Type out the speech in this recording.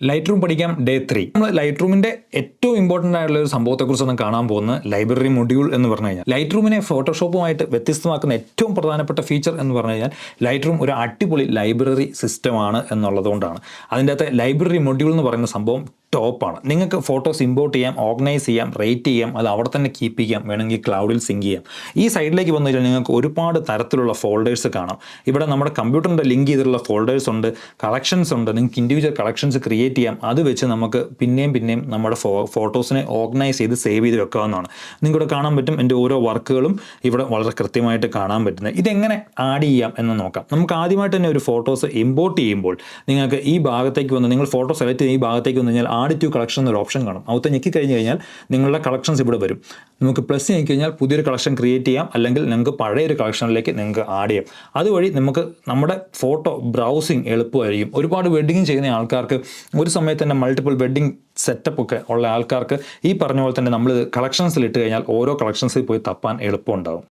Light room പഠിക്കാം day 3. നമ്മൾ light റൂമിന്റെ ഏറ്റവും ഇമ്പോർട്ടൻ്റ് ആയിട്ടുള്ള ഒരു സംഭവത്തെക്കുറിച്ചാണ് കാണാൻ പോകുന്നത് ലൈബ്രറി മൊഡ്യൂൾ എന്ന് പറഞ്ഞു കഴിഞ്ഞാൽ. ലൈറ്റ് റൂമിനെ ഫോട്ടോഷോപ്പുമായിട്ട് വ്യത്യസ്തമാക്കുന്ന ഏറ്റവും പ്രധാനപ്പെട്ട ഫീച്ചർ എന്ന് പറഞ്ഞു കഴിഞ്ഞാൽ ലൈറ്റ് റൂം ഒരു അടിപൊളി ലൈബ്രറി സിസ്റ്റമാണ് എന്നുള്ളതുകൊണ്ടാണ്. അതിൻ്റെ അകത്ത് ലൈബ്രറി മൊഡ്യൂൾ എന്ന് പറയുന്ന സംഭവം ടോപ്പാണ്. നിങ്ങൾക്ക് ഫോട്ടോസ് ഇമ്പോർട്ട് ചെയ്യാം, ഓർഗനൈസ് ചെയ്യാം, റേറ്റ് ചെയ്യാം, അത് അവിടെ തന്നെ കീപ്പ് ചെയ്യാം, വേണമെങ്കിൽ ക്ലൗഡിൽ സിങ്ക് ചെയ്യാം. ഈ സൈഡിലേക്ക് വന്നു കഴിഞ്ഞാൽ നിങ്ങൾക്ക് ഒരുപാട് തരത്തിലുള്ള ഫോൾഡേഴ്സ് കാണാം. ഇവിടെ നമ്മുടെ കമ്പ്യൂട്ടറിൻ്റെ ലിങ്ക് ചെയ്തിട്ടുള്ള ഫോൾഡേഴ്സ് ഉണ്ട്, കളക്ഷൻസ് ഉണ്ട്. നിങ്ങൾക്ക് ഇൻഡിവിജ്വൽ കളക്ഷൻസ് ക്രിയേറ്റ് ചെയ്യാം. അത് വെച്ച് നമുക്ക് പിന്നെയും നമ്മുടെ ഫോട്ടോസിനെ ഓർഗനൈസ് ചെയ്ത് സേവ് ചെയ്ത് വെക്കാവുന്നതാണ്. നിങ്ങൾക്കിവിടെ കാണാൻ പറ്റും എൻ്റെ ഓരോ വർക്കുകളും ഇവിടെ വളരെ കൃത്യമായിട്ട് കാണാൻ പറ്റുന്നത്. ഇതെങ്ങനെ ആഡ് ചെയ്യാം എന്ന് നോക്കാം. നമുക്ക് ആദ്യമായിട്ട് തന്നെ ഒരു ഫോട്ടോസ് ഇമ്പോർട്ട് ചെയ്യുമ്പോൾ നിങ്ങൾക്ക് ഈ ഭാഗത്തേക്ക് വന്ന് നിങ്ങൾ ഫോട്ടോ സെലക്ട് ചെയ്ത് ഈ ഭാഗത്തേക്ക് വന്നു കഴിഞ്ഞാൽ ആഡ് ടു കളക്ഷൻ എന്നൊരു ഓപ്ഷൻ കാണും. അവിടുത്തെ ഞെക്കി കഴിഞ്ഞ് കഴിഞ്ഞാൽ നിങ്ങളുടെ കളക്ഷൻസ് ഇവിടെ വരും. നമുക്ക് പ്ലസ് ഞെക്കി കഴിഞ്ഞാൽ പുതിയൊരു കളക്ഷൻ ക്രിയേറ്റ് ചെയ്യാം, അല്ലെങ്കിൽ നിങ്ങൾക്ക് പഴയൊരു കളക്ഷനിലേക്ക് നിങ്ങൾക്ക് ആഡ് ചെയ്യാം. അതുവഴി നമുക്ക് നമ്മുടെ ഫോട്ടോ ബ്രൗസിങ് എളുപ്പമായിരിക്കും. ഒരുപാട് വെഡ്ഡിങ് ചെയ്യുന്ന ആൾക്കാർക്ക് ഒരു സമയത്ത് തന്നെ മൾട്ടിപ്പിൾ വെഡ്ഡിങ് സെറ്റപ്പ് ഒക്കെ ഉള്ള ആൾക്കാർക്ക് ഈ പറഞ്ഞ പോലെ തന്നെ നമ്മൾ കളക്ഷൻസിൽ ഇട്ട് കഴിഞ്ഞാൽ ഓരോ കളക്ഷൻസിൽ പോയി തപ്പാൻ എളുപ്പമുണ്ടാകും.